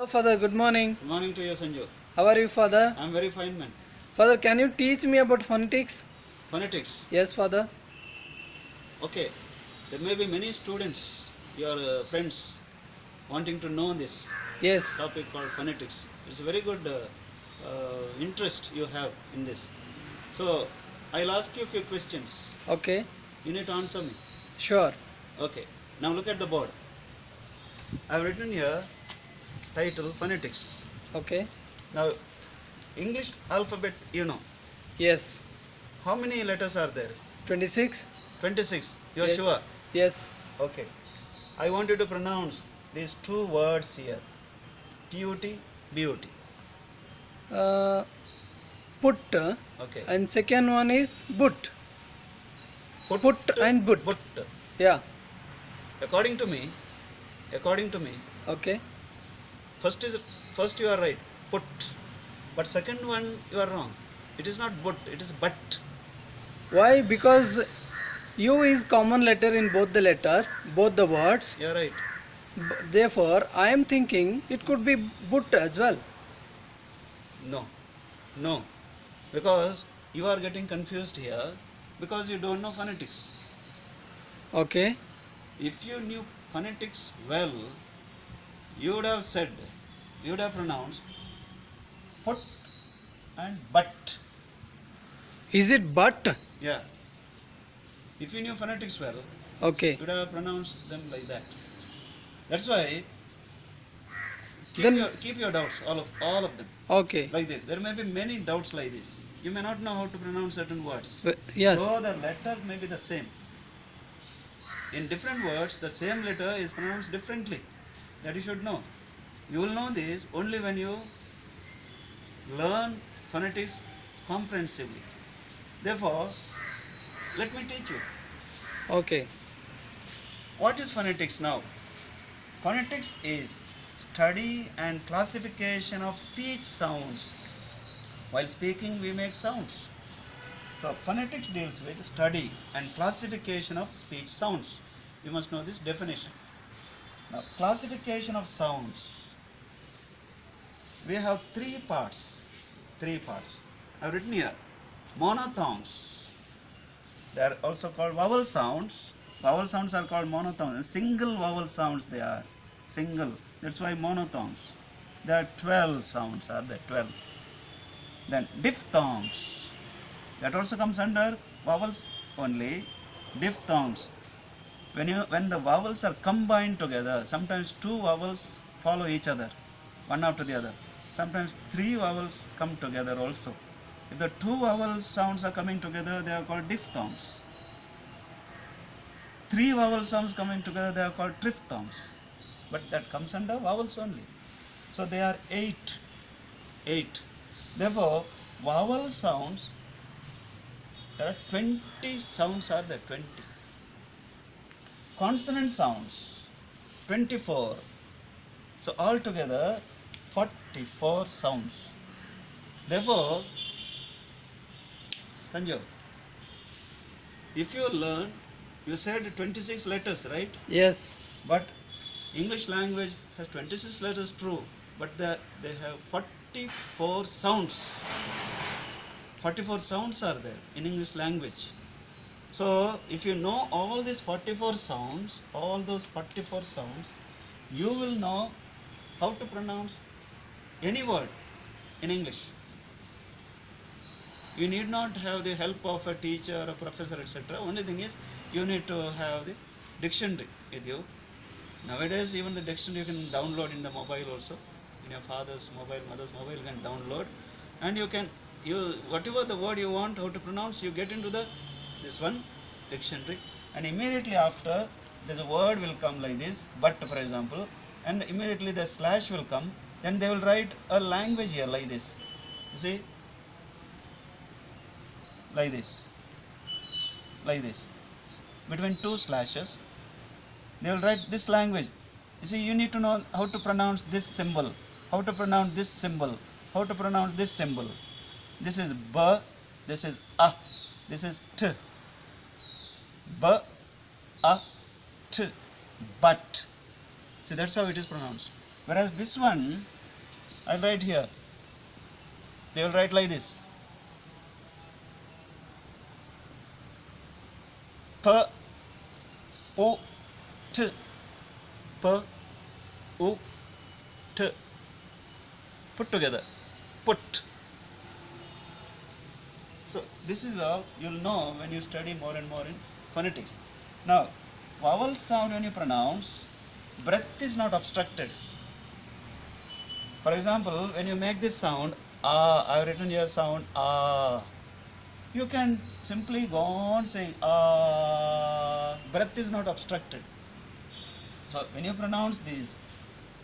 Father, good morning. Good morning to you, Sanju. How are you, Father? I'm very fine, man. Father, can you teach me about phonetics? Phonetics. Yes, Father. Okay. There may be many students, your friends, wanting to know this Yes. topic called phonetics. It's a very good interest you have in this. So, I'll ask you a few questions. Okay. You need to answer me. Sure. Okay. Now look at the board. I've written here title phonetics. Okay. Now, English alphabet, you know. Yes. How many letters are there? 26. 26. You're Yes. sure? Yes. Okay. I want you to pronounce these two words here. P-U-T, B-U-T. Uh, put Okay. and second one is but. Put and but. Put. Yeah. According to me, Okay. first you are right. Put. But second one you are wrong. It is not but, it is but. Why? Because U is common letter in both the letters, both the words. You are right. Therefore, I am thinking it could be but as well. No. No. Because you are getting confused here because you don't know phonetics. Okay. If you knew phonetics well, you would have said, you would have pronounced put and but. Is it but? Yeah. If you knew phonetics well, Okay. you would have pronounced them like that. That's why Then- keep your doubts, all of them, Okay. like this. There may be many doubts like this. You may not know how to pronounce certain words. Yes. Though the letter may be the same. In different words, the same letter is pronounced differently. That you should know. You will know this only when you learn phonetics comprehensively. Therefore, let me teach you. Okay. What is phonetics now? Phonetics is study and classification of speech sounds. While speaking, we make sounds. So, phonetics deals with study and classification of speech sounds. You must know this definition. Now, classification of sounds. We have three parts. I've written here. Monophthongs. They are also called vowel sounds. Vowel sounds are called monophthongs. Single vowel sounds they are. Single. That's why monophthongs. There are 12 sounds, are there? 12. Then diphthongs. That also comes under vowels only. Diphthongs. When the vowels are combined together, sometimes two vowels follow each other, one after the other. Sometimes three vowels come together also. If the two vowel sounds are coming together, they are called diphthongs. Three vowel sounds coming together, they are called triphthongs. But that comes under vowels only. So they are 8. Therefore, vowel sounds, there are 20 sounds are there, 20. Consonant sounds, 24. So altogether, 44 sounds. Therefore, Sanju, if you learn, you said 26 letters, right? Yes. But English language has 26 letters, true, but they have 44 sounds. 44 sounds are there in English language. So, if you know all these 44 sounds, you will know how to pronounce any word in English. You need not have the help of a teacher, a professor, etc. Only thing is, you need to have the dictionary with you. Nowadays, even the dictionary you can download in the mobile also. In your father's mobile, mother's mobile, you can download. And whatever the word you want, how to pronounce, you get into this one dictionary. And immediately after, there's a word will come like this, but for example, and immediately the slash will come. Then they will write a language here like this. You see? Like this, between two slashes, they will write this language. You see, you need to know how to pronounce this symbol, how to pronounce this symbol, how to pronounce this symbol. This is B, this is A, this is T. B, A, T, but. See, that's how it is pronounced. Whereas this one, I'll write here. They will write like this. P, U, T. P, U, T. Put together. Put. So this is all you'll know when you study more and more in phonetics. Now, vowel sound when you pronounce, breath is not obstructed. For example, when you make this sound, ah, I have written here sound, ah. You can simply go on saying, ah, breath is not obstructed. So when you pronounce these,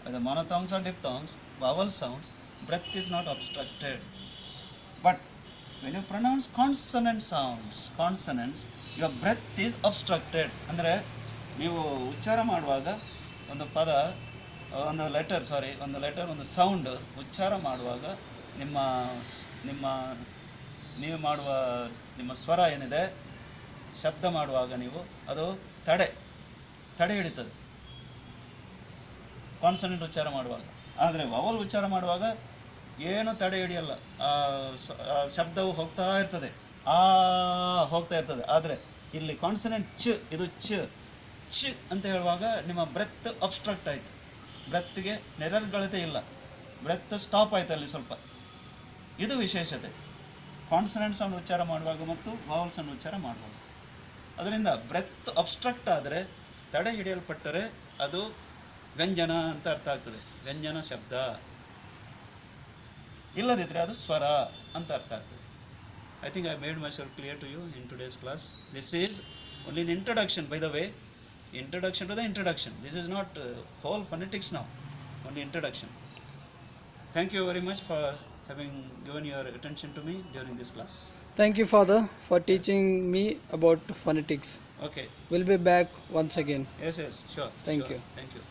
whether monophthongs or diphthongs, vowel sounds, breath is not obstructed. But when you pronounce consonant sounds, consonants, your breath is obstructed. ಅಂದರೆ ನೀವು ಉಚ್ಚಾರ ಮಾಡುವಾಗ ಒಂದು ಪದ ಒಂದು letter ಒಂದು sound ಉಚ್ಚಾರ ಮಾಡುವಾಗ ನೀವು ಮಾಡುವ ನಿಮ್ಮ ಸ್ವರ ಏನಿದೆ ಶಬ್ದ ಮಾಡುವಾಗ ನೀವು ಅದು ತಡೆ ಹಿಡಿತದೆ ಕಾನ್ಸನೆಂಟ್ ಉಚ್ಚಾರ ಮಾಡುವಾಗ. ಆದರೆ ವವಲ್ ಉಚ್ಚಾರ ಮಾಡುವಾಗ ಏನು ತಡೆ ಹಿಡಿಯಲ್ಲ, ಶಬ್ದವು ಹೋಗ್ತಾ ಇರ್ತದೆ, ಹೋಗ್ತಾ ಇರ್ತದೆ. ಆದರೆ ಇಲ್ಲಿ ಕಾನ್ಸನೆಂಟ್ ಚ, ಇದು ಚ ಅಂತ ಹೇಳುವಾಗ ನಿಮ್ಮ ಬ್ರೆತ್ ಅಬ್ಸ್ಟ್ರಕ್ಟ್ ಆಯಿತು, ಬ್ರೆತ್ಗೆ ನೆರಳುಗಳತೆ ಇಲ್ಲ, ಬ್ರೆತ್ ಸ್ಟಾಪ್ ಆಯ್ತು ಅಲ್ಲಿ ಸ್ವಲ್ಪ. ಇದು ವಿಶೇಷತೆ ಕಾನ್ಸನೆಂಟ್ ಸೌಂಡ್ ಉಚ್ಚಾರ ಮಾಡುವಾಗ ಮತ್ತು ವಾವಲ್ ಸೌಂಡ್ ಉಚ್ಚಾರ ಮಾಡುವಾಗ. ಅದರಿಂದ ಬ್ರೆತ್ ಅಬ್ಸ್ಟ್ರಕ್ಟ್ ಆದರೆ, ತಡೆ ಹಿಡಿಯಲ್ಪಟ್ಟರೆ ಅದು ವ್ಯಂಜನ ಅಂತ ಅರ್ಥ ಆಗ್ತದೆ, ವ್ಯಂಜನ ಶಬ್ದ. ಇಲ್ಲದಿದ್ದರೆ ಅದು ಸ್ವರ ಅಂತ ಅರ್ಥ ಆಗ್ತದೆ. I think I made myself clear to you in today's class. This is only an introduction, by the way, introduction to the introduction. This is not whole phonetics now, only introduction. Thank you very much for having given your attention to me during this class. Thank you, Father, for teaching me about phonetics. Okay. We'll be back once again. Yes, sure. Thank sure. you. Thank you.